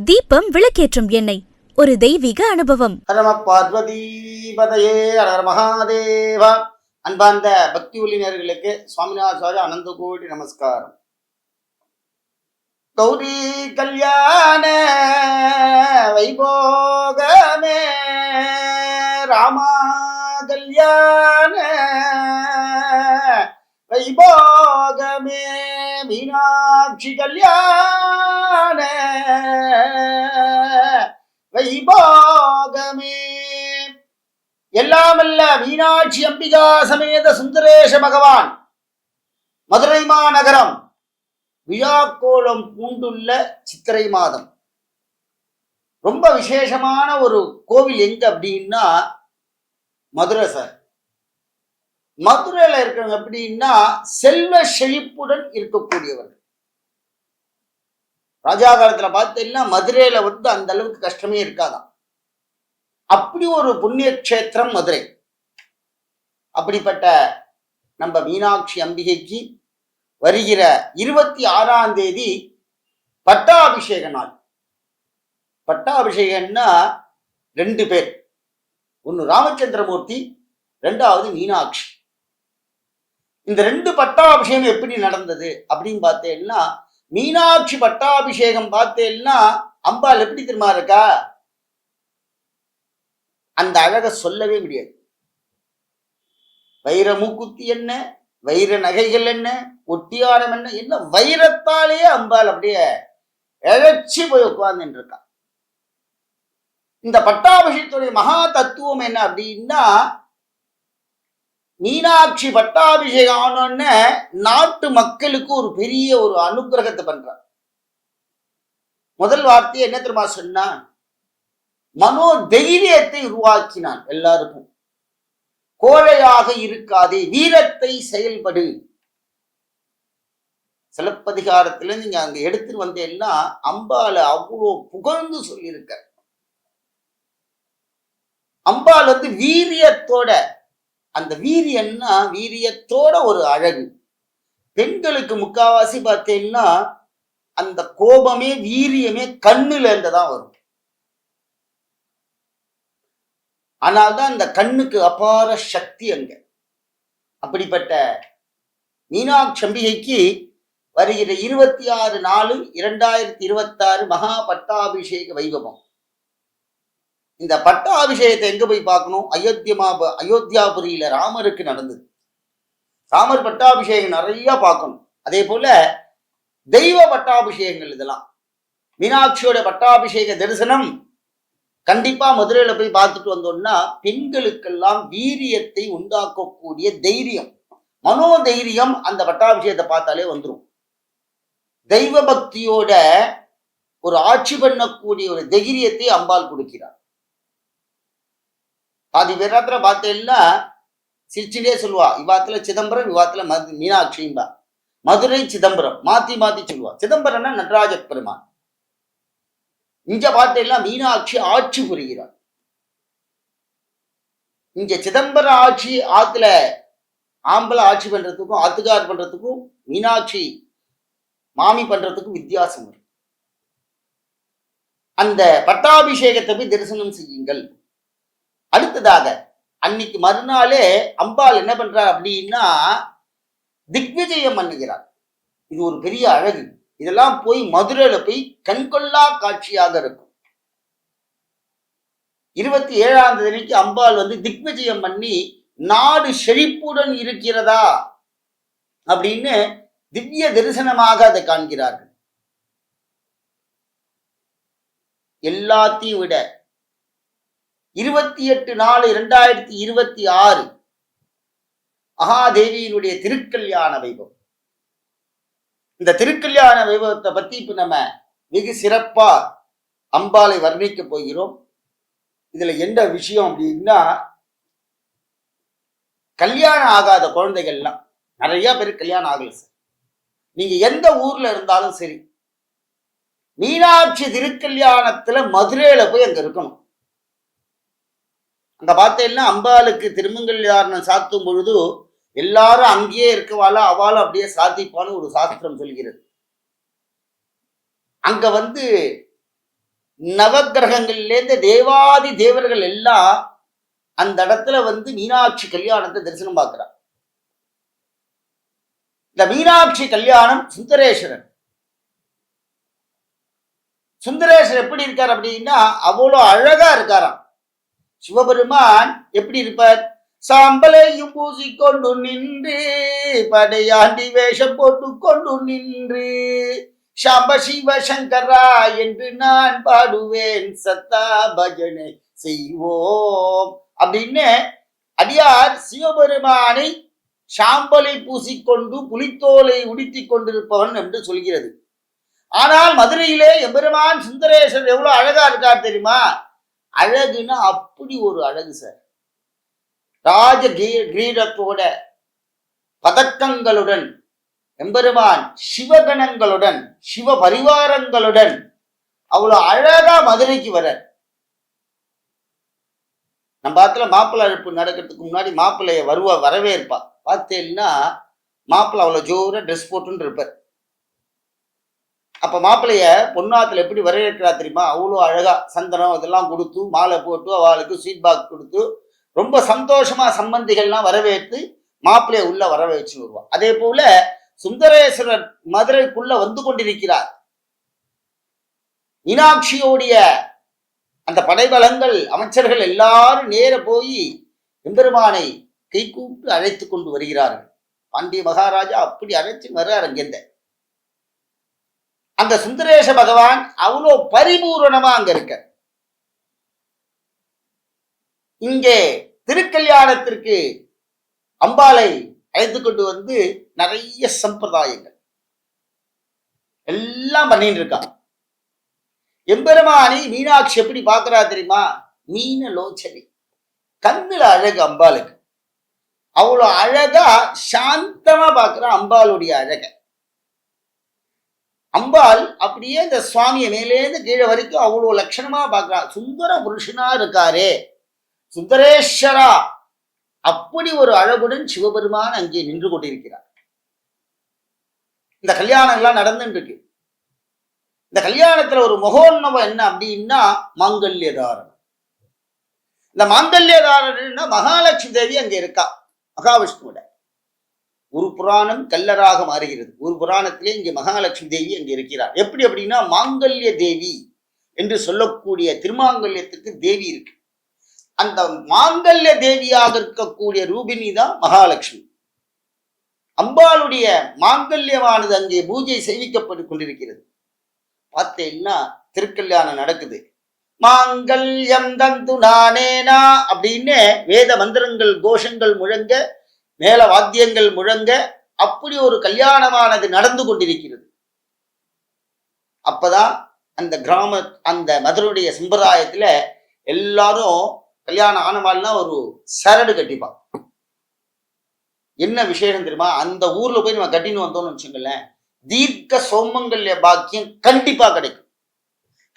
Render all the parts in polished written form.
தீபம் விளக்கேற்றும் எண்ணெய் ஒரு தெய்வீக அனுபவம். நம பார்வதி பதையே ஹர மகாதேவா. அன்பார்ந்த பக்தி உள்ளினர்களுக்கு சுவாமிநாத அனந்த கோடி நமஸ்காரம். கௌரி கல்யாண வைபோகமே ராமா கல்யாண வைபோகமே மீனாட்சி கல்யாண வைபோகமே. எல்லாமல்ல மீனாட்சி அம்பிகா சமேத சுந்தரேஷ பகவான் மதுரை மாநகரம் விழாக்கோலம் பூண்டுள்ள சித்திரை மாதம் ரொம்ப விசேஷமான ஒரு கோவில் எங்க அப்படின்னா மதுரை சார். மதுரையில இருக்கிறவங்க எப்படின்னா செல்வ செழிப்புடன் இருக்கக்கூடியவர்கள். ராஜா காலத்துல பார்த்தீங்கன்னா மதுரையில அந்த அளவுக்கு கஷ்டமே இருக்காதான். அப்படி ஒரு புண்ணிய கஷேத்திரம் மதுரை. அப்படிப்பட்ட நம்ம மீனாட்சி அம்பிகைக்கு வருகிற 26ஆம் தேதி பட்டாபிஷேக நாள். பட்டாபிஷேகம்னா 2 பேர், ஒன்னு ராமச்சந்திரமூர்த்தி, 2வது மீனாட்சி. இந்த 2 பட்டாபிஷேகம் எப்படி நடந்தது அப்படின்னு பார்த்தேன்னா, மீனாட்சி பட்டாபிஷேகம் பார்த்தேன்னா அம்பாள் எப்படி தெரியுமா இருக்கா, அந்த அழக சொல்லவே முடியாது. வைர மூக்குத்தி என்ன, வைர நகைகள் என்ன, ஒட்டியாரம் என்ன, என்ன வைரத்தாலேயே அம்பாள் அப்படியே இழைச்சி போய் உட்கார்ந்துட்டு இருக்கா. இந்த பட்டாபிஷேகத்துடைய மகா தத்துவம் என்ன அப்படின்னா, மீனாட்சி பட்டாபிஷேகம் ஆனோன்னு நாட்டு மக்களுக்கு ஒரு பெரிய ஒரு அனுகிரகத்தை பண்றார். முதல் வார்த்தை என்ன தெரியுமா சொன்னா, மனோ தைரியத்தை உருவாக்கினான். எல்லாருக்கும் கோழையாக இருக்காதே, வீரத்தை செயல்படு. சிலப்பதிகாரத்துல நீங்க அங்க எடுத்துட்டு வந்தேன்னா அம்பாள் அவ்வளோ புகழ்ந்து சொல்லியிருக்க. அம்பாள் வீரியத்தோட, அந்த வீரியம்னா வீரியத்தோட ஒரு அழகு. பெண்களுக்கு முக்காவாசி பார்த்தீங்கன்னா அந்த கோபமே வீரியமே கண்ணுல இருந்துதான் வரும். ஆனால்தான் அந்த கண்ணுக்கு அபார சக்தி அங்க. அப்படிப்பட்ட மீனாட்சி அம்பிகைக்கு வருகிற 26/4/2026 மகா பட்டாபிஷேக வைபவம். இந்த பட்டாபிஷேகத்தை எங்க போய் பார்க்கணும்? அயோத்தியாபுரியில ராமருக்கு நடந்தது. ராமர் பட்டாபிஷேகம் நிறைய பார்க்கணும். அதே போல தெய்வ பட்டாபிஷேகங்கள் இதெல்லாம். மீனாட்சியோட பட்டாபிஷேக தரிசனம் கண்டிப்பா மதுரையில போய் பார்த்துட்டு வந்தோம்னா பெண்களுக்கெல்லாம் வீரியத்தை உண்டாக்கக்கூடிய தைரியம், மனோதைரியம் அந்த பட்டாபிஷேகத்தை பார்த்தாலே வந்துடும். தெய்வ பக்தியோட ஒரு ஆட்சி பண்ணக்கூடிய ஒரு தைரியத்தை அம்பாள் கொடுக்கிறார். பாதி பேராத்திர பார்த்தேன்னா சிரிச்சுட்டே சொல்லுவா, இவாத்துல சிதம்பரம், இவாத்துல மீனாட்சிம்பா. மதுரை சிதம்பரம் மாத்தி மாத்தி சொல்லுவா. சிதம்பரம்னா நடராஜ பெருமான். இங்க பார்த்தெல்லாம் மீனாட்சி ஆட்சி புரிகிறார். இங்க சிதம்பரம் ஆட்சி ஆத்துல ஆம்பளை ஆட்சி பண்றதுக்கும் ஆத்துக்கார் பண்றதுக்கும் மீனாட்சி மாமி பண்றதுக்கும் வித்தியாசம் வரும். அந்த பட்டாபிஷேகத்தை போய் தரிசனம் செய்யுங்கள். அடுத்ததாக அன்னைக்கு மறுநாளே அம்பாள் என்ன பண்றார் அப்படின்னா திக்விஜயம் பண்ணுகிறார். இது ஒரு பெரிய அழகு. இதெல்லாம் போய் மதுரையில போய் கண்கொள்ளா காட்சியாக இருக்கும். 27ஆம் தேதிக்கு அம்பாள் திக்விஜயம் பண்ணி நாடு செழிப்புடன் இருக்கிறதா அப்படின்னு திவ்ய தரிசனமாக அதை காண்கிறார்கள். எல்லாத்தையும் விட 28/4/2026 மகாதேவியினுடைய திருக்கல்யாண வைபவம். இந்த திருக்கல்யாண வைபவத்தை பத்தி இப்ப நம்ம வெகு சிறப்பா அம்பாளை வர்ணிக்க போகிறோம். இதுல என்ன விஷயம் அப்படின்னா, கல்யாணம் ஆகாத குழந்தைகள்லாம் நிறைய பேர் கல்யாணம் ஆகல சார். நீங்க எந்த ஊர்ல இருந்தாலும் சரி, மீனாட்சி திருக்கல்யாணத்துல மதுரையில போய் அங்க இருக்கணும். அங்க பார்த்தேன்னா அம்பாளுக்கு திருமங்கல்யாணம் சாத்தும் பொழுது எல்லாரும் அங்கேயே இருக்கவாளா, அவளும் அப்படியே சாதிப்பான்னு ஒரு சாஸ்திரம் சொல்கிறது. அங்க நவகிரகங்கள்லேருந்து தேவாதி தேவர்கள் எல்லாம் அந்த இடத்துல மீனாட்சி கல்யாணத்தை தரிசனம் பார்க்கிறார். இந்த மீனாட்சி கல்யாணம் சுந்தரேஸ்வரன். சுந்தரேஸ்வரர் எப்படி இருக்கார் அப்படின்னா அவ்வளோ அழகா இருக்காராம். சிவபெருமான் எப்படி இருப்பார்? சாம்பலையும் பூசிக்கொண்டு நின்று படையாண்டி வேஷம் போட்டு கொண்டு நின்று சாம்ப சிவ சங்கரா என்று நான் பாடுவேன், சத்தா பஜனை செய்வோம் அப்படின்னு அடியார் சிவபெருமானை சாம்பலை பூசிக்கொண்டு புலித்தோலை உடுத்திக் கொண்டிருப்பவன் என்று சொல்கிறது. ஆனால் மதுரையிலே எம்பெருமான் சுந்தரேஸ்வரர் எவ்வளவு அழகா இருக்கார் தெரியுமா? அழகுன்னா அப்படி ஒரு அழகு சார். ராஜ கிரீடத்தோட பதக்கங்களுடன் எம்பெருமான் சிவகணங்களுடன் சிவ பரிவாரங்களுடன் அவ்வளவு அழகா மதுரைக்கு வர. நம்ம பாத்துல மாப்பிள்ளை அழைப்பு நடக்கிறதுக்கு முன்னாடி மாப்பிள்ளைய வரவேற்பா பார்த்தேன்னா மாப்பிள்ளை அவ்வளவு ஜோர ட்ரெஸ் போட்டுன்னு இருப்பார். அப்ப மாப்பிள்ளைய பொன்னாத்துல எப்படி வரவேற்கிறா தெரியுமா? அவ்வளோ அழகா சந்தனம் இதெல்லாம் கொடுத்து மாலை போட்டு அவளுக்கு ஸ்வீட் பாக்ஸ் கொடுத்து ரொம்ப சந்தோஷமா சம்பந்திகள்லாம் வரவேற்று மாப்பிள்ளைய உள்ள வரவேற்று வருவா. அதே போல சுந்தரேஸ்வரர் மதுரைக்குள்ள வந்து கொண்டிருக்கிறார். மீனாட்சியோடைய அந்த படைபலங்கள் அமைச்சர்கள் எல்லாரும் நேர போய் எம்பெருமானை கை கூப்பிட்டு அழைத்து கொண்டு வருகிறார்கள். பாண்டிய மகாராஜா அப்படி அழைச்சு வர்றார். அங்கிருந்த அந்த சுந்தரேச பகவான் அவ்வளோ பரிபூரணமா அங்க இருக்க. இங்கே திருக்கல்யாணத்திற்கு அம்பாளை அழைத்து கொண்டு நிறைய சம்பிரதாயங்கள் எல்லாம் பண்ணிட்டு இருக்கான். எம்பெருமானி மீனாட்சி எப்படி பார்க்கிறா தெரியுமா? மீன லோச்சனை, கண்ணுல அழகு அம்பாளுக்கு. அவ்வளோ அழகா சாந்தமா பார்க்கிறா அம்பாளுடைய அழக. அம்பாள் அப்படியே இந்த சுவாமியை மேலேருந்து கீழே வரைக்கும் அவ்வளோ லட்சணமா பார்க்கிறா. சுந்தர புருஷனா இருக்காரே சுந்தரேஸ்வரா, அப்படி ஒரு அழகுடன் சிவபெருமான் அங்கே நின்று கொண்டிருக்கிறார். இந்த கல்யாணம் எல்லாம் நடந்துட்டு இருக்கு. இந்த கல்யாணத்துல ஒரு மகோன்னவம் என்ன அப்படின்னா மாங்கல்யதாரணம். இந்த மாங்கல்யதாரன்னா மகாலட்சுமி தேவி அங்கே இருக்கா. மகாவிஷ்ணுவோட ஒரு புராணம் கல்லராக மாறுகிறது. ஒரு புராணத்திலே இங்கே மகாலட்சுமி தேவி அங்கே இருக்கிறார். எப்படி அப்படின்னா மாங்கல்ய தேவி என்று சொல்லக்கூடிய திருமாங்கல்யத்துக்கு தேவி இருக்கு. அந்த மாங்கல்ய தேவியாக இருக்கக்கூடிய ரூபினி தான் மகாலட்சுமி. அம்பாளுடைய மாங்கல்யமானது அங்கே பூஜை செய்விக்கப்பட்டு கொண்டிருக்கிறது. பார்த்தேன்னா திருக்கல்யாணம் நடக்குது. மாங்கல்யம் தந்து நானேனா அப்படின்னு வேத மந்திரங்கள் கோஷங்கள் முழங்க, மேல வாத்தியங்கள் முழங்க, அப்படி ஒரு கல்யாணமானது நடந்து கொண்டிருக்கிறது. அப்பதான் அந்த அந்த மதுரையுடைய சம்பிரதாயத்துல எல்லாரும் கல்யாணம் ஆனவாள்னா ஒரு சரடு கட்டிப்பான். என்ன விசேஷம் தெரியுமா? அந்த ஊர்ல போய் நம்ம கட்டின்னு வந்தோம்னு வச்சுங்களேன், தீர்க்க சோமங்கல்ய பாக்கியம் கண்டிப்பா கிடைக்கும்.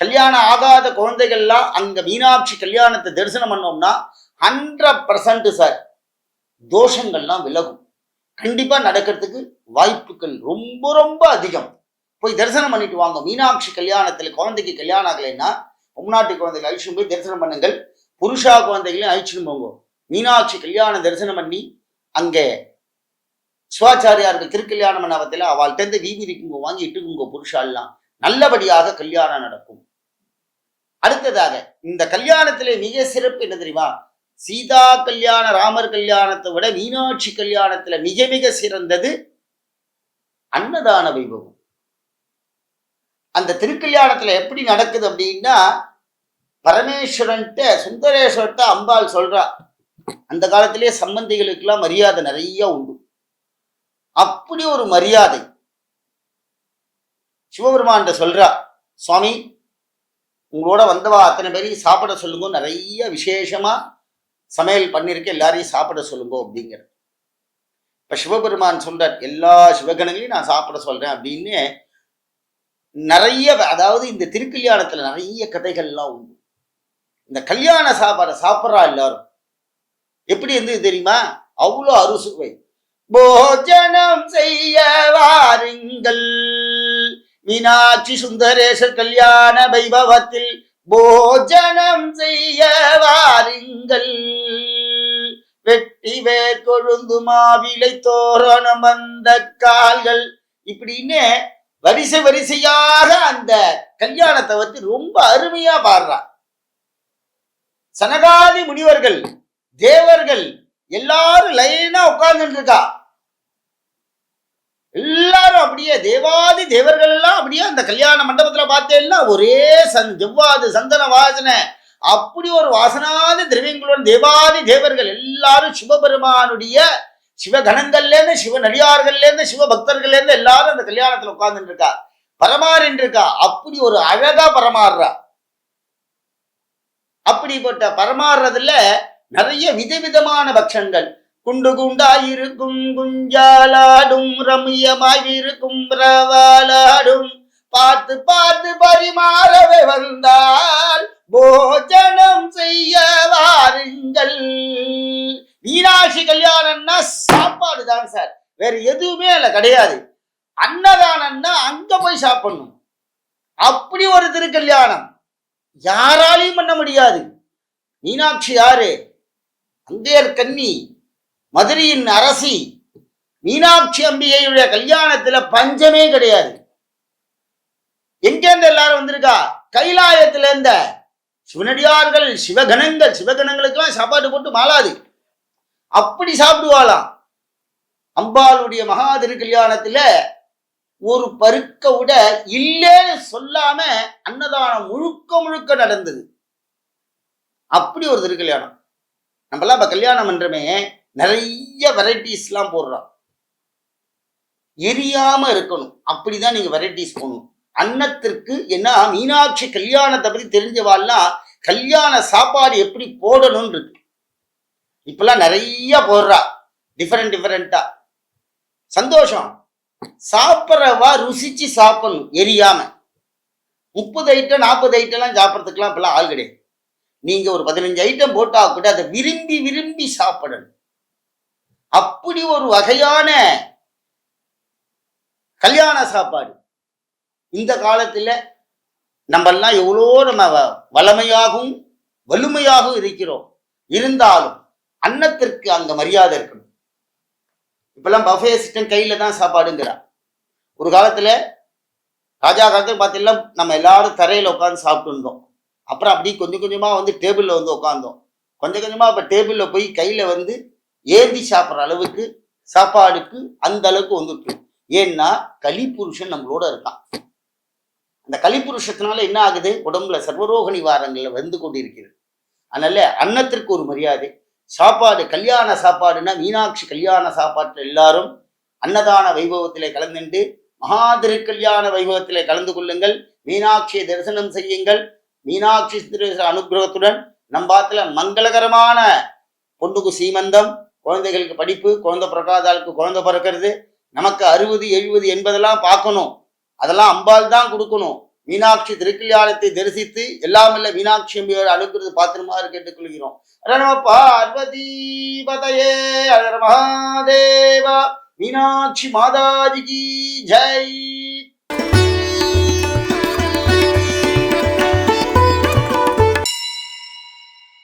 கல்யாணம் ஆகாத குழந்தைகள்லாம் அங்க மீனாட்சி கல்யாணத்தை தரிசனம் பண்ணோம்னா 100% சார் தோஷங்கள்லாம் விலகும். கண்டிப்பா நடக்கிறதுக்கு வாய்ப்புகள் ரொம்ப ரொம்ப அதிகம். போய் தரிசனம் பண்ணிட்டு வாங்க. மீனாட்சி கல்யாணத்துல குழந்தைக்கு கல்யாணம் ஆகலைன்னா உம்நாட்டு குழந்தைகள் அழிச்சும் போய் தரிசனம் பண்ணுங்கள். புருஷா குழந்தைகளையும் அழிச்சுன்னு போங்க. மீனாட்சி கல்யாணம் தரிசனம் பண்ணி அங்கே சிவாச்சாரியார்கள் திருக்கல்யாண மண்டபத்தில் அவள்கிட்ட வீதிக்குங்க வாங்கி இட்டுக்குங்க. புருஷாலாம் நல்லபடியாக கல்யாணம் நடக்கும். அடுத்ததாக இந்த கல்யாணத்திலே மிக சிறப்பு என்ன தெரியுமா? சீதா கல்யாண ராமர் கல்யாணத்தை விட மீனாட்சி கல்யாணத்துல மிக மிக சிறந்தது அன்னதான வைபவம். அந்த திருக்கல்யாணத்துல எப்படி நடக்குது அப்படின்னா, பரமேஸ்வரன்ட்ட சுந்தரேஸ்வரர்கிட்ட அம்பாள் சொல்றா, அந்த காலத்திலேயே சம்பந்திகளுக்கெல்லாம் மரியாதை நிறைய உண்டு. அப்படி ஒரு மரியாதை சிவபெருமான் சொல்றா, சுவாமி உங்களோட வந்தவா அத்தனை பேரையும் சாப்பிட சொல்லுங்க, நிறைய விசேஷமா சமையல் பண்ணிருக்க, எல்லாரையும் சாப்பிட சொல்லுங்க அப்படிங்கிற. இப்ப சிவபெருமான் சொல்றார், எல்லா சிவகணங்களையும் நான் சாப்பிட சொல்றேன் அப்படின்னு நிறைய, அதாவது இந்த திருக்கல்யாணத்துல நிறைய கதைகள்லாம் உண்டு. இந்த கல்யாண சாப்பாடை சாப்பிட்றா எல்லாரும். எப்படி இருந்தது தெரியுமா? அவ்வளோ அறுசுவை. போஜனம் செய்ய வாருங்கள், மீனாட்சி சுந்தரேசர் கல்யாண வைபவத்தில் போஜனம் செய்ய வாருங்கள், வெட்டி வேர் கொழுந்து மாவிலை தோரணம் வந்த கால்கள், இப்படின்னு வரிசை வரிசையாக அந்த கல்யாணத்தை வந்து ரொம்ப அருமையா பாடுறார். சனகாதி முனிவர்கள், தேவர்கள் எல்லாரும் லைனா உட்கார்ந்துட்டு இருக்கா. எல்லாரும் அப்படியே தேவாதி தேவர்கள் எல்லாம் அப்படியே அந்த கல்யாண மண்டபத்துல பார்த்தேன்னா ஒரே ஜவ்வாது சந்தன வாசனை, அப்படி ஒரு வாசனாதி திரவியங்களுடன் தேவாதி தேவர்கள் எல்லாரும் சிவபெருமானுடைய சிவகணங்கள்ல இருந்து சிவ நடிகார்கள்ல இருந்து சிவ பக்தர்கள்ல இருந்து எல்லாரும் அந்த கல்யாணத்துல உட்கார்ந்துட்டு இருக்கா, பரமாறின்னு இருக்கா. அப்படி ஒரு அழகா பரமாறுறா. அப்படிப்பட்ட பரமாறுறதுல நிறைய விதவிதமான பக்ஷங்கள், குண்டு குண்டாயிருக்கும் குஞ்சாலாடும் ரம்யமாயிருக்கும் பிரவாலாடும், பார்த்து பார்த்து பரிமாறவே வந்தால் போஜனம் செய்ய வாருங்கள். மீனாட்சி கல்யாணம்னா சாப்பாடு தான் சார், வேற எதுவுமே இல்ல கிடையாது. அன்னதானம்னா அங்க போய் சாப்பிடணும். அப்படி ஒரு திருக்கல்யாணம் யாராலையும் பண்ண முடியாது. மீனாட்சி யாரு? அங்கேயர் கன்னி, மதுரையின் அரசி. மீனாட்சி அம்பிகையுடைய கல்யாணத்துல பஞ்சமே கிடையாது. எங்கேருந்து எல்லாரும் வந்திருக்கா? கைலாயத்துல இருந்த சிவனடியார்கள், சிவகணங்கள். சிவகணங்களுக்கெல்லாம் சாப்பாடு போட்டு மாளாது, அப்படி சாப்பிடுவாளாம். அம்பாளுடைய மகா திருக்கல்யாணத்துல ஒரு பருக்க விட இல்லேன்னு சொல்லாம அன்னதானம் முழுக்க முழுக்க நடந்தது. அப்படி ஒரு திருக்கல்யாணம். நம்மலாம் இப்ப கல்யாணம் பண்றமே நிறைய வெரைட்டிஸ் எல்லாம் போடுறோம். எரியாம இருக்கணும், அப்படிதான் நீங்க வெரைட்டிஸ் போடணும். அன்னத்திற்கு என்ன, மீனாட்சி கல்யாணத்தை பத்தி தெரிஞ்சவாள்லாம் கல்யாண சாப்பாடு எப்படி போடணும்னு இருக்கு. இப்பெல்லாம் நிறைய போடுறா, டிஃபரெண்டா. சந்தோஷம். சாப்பிட்றவா ருசிச்சு சாப்பிடணும், எரியாம. 30 ஐட்டம் 40 ஐட்டம் எல்லாம் சாப்பிட்றதுக்கெல்லாம் இப்பெல்லாம் ஆள் கிடையாது. நீங்க ஒரு 15 ஐட்டம் போட்டா கூட அதை விரும்பி விரும்பி சாப்பிடணும். அப்படி ஒரு வகையான கல்யாண சாப்பாடு. இந்த காலத்துல நம்ம எல்லாம் எவ்வளோ நம்ம வளமையாகவும் வலிமையாகவும் இருக்கிறோம். இருந்தாலும் அன்னத்திற்கு அங்க மரியாதை இருக்கணும். இப்பெல்லாம் பஃபே சிஸ்டம், கையில தான் சாப்பாடுங்கிறா. ஒரு காலத்துல ராஜா காலத்துல பார்த்தீங்கன்னா நம்ம எல்லாரும் தரையில உட்காந்து சாப்பிட்டு இருந்தோம். அப்புறம் அப்படி கொஞ்சம் கொஞ்சமா வந்து டேபிள்ல வந்து உட்காந்தோம். கொஞ்சம் கொஞ்சமா இப்ப டேபிள்ல போய் கையில வந்து ஏந்தி சாப்பிட்ற அளவுக்கு சாப்பாடுக்கு அந்த அளவுக்கு வந்துட்டு. ஏன்னா கலிபுருஷன் நம்மளோட இருக்கான். அந்த கலிபுருஷத்தினால என்ன ஆகுது, உடம்புல சர்வரோக நிவாரங்கள்ல வந்து கொண்டு இருக்கிறது. அதனால அன்னத்திற்கு ஒரு மரியாதை. சாப்பாடு, கல்யாண சாப்பாடுன்னா மீனாட்சி கல்யாண சாப்பாட்டுல எல்லாரும் அன்னதான வைபவத்திலே கலந்துண்டு மகா திருக்கல்யாண வைபவத்திலே கலந்து கொள்ளுங்கள். மீனாட்சியை தரிசனம் செய்யுங்கள். மீனாட்சி அனுகிரகத்துடன் நம்பாத்துல மங்களகரமான பொண்ணுக்கு சீமந்தம், குழந்தைகளுக்கு படிப்பு, குழந்தை பிறக்காதாளுக்கு குழந்தை பிறக்கிறது, நமக்கு 60 70 என்பதெல்லாம் பார்க்கணும். அதெல்லாம் அம்பாள் தான் கொடுக்கணும். மீனாட்சி திருக்கல்யாணத்தை தரிசித்து எல்லாமல்ல மீனாட்சி அம்பியோட அனுக்கிறது பாத்திரமாக கேட்டுக்கொள்கிறோம். நம பார்வதி பதயே ஹர மகாதேவா. மீனாட்சி மாதாஜி கி ஜெய்.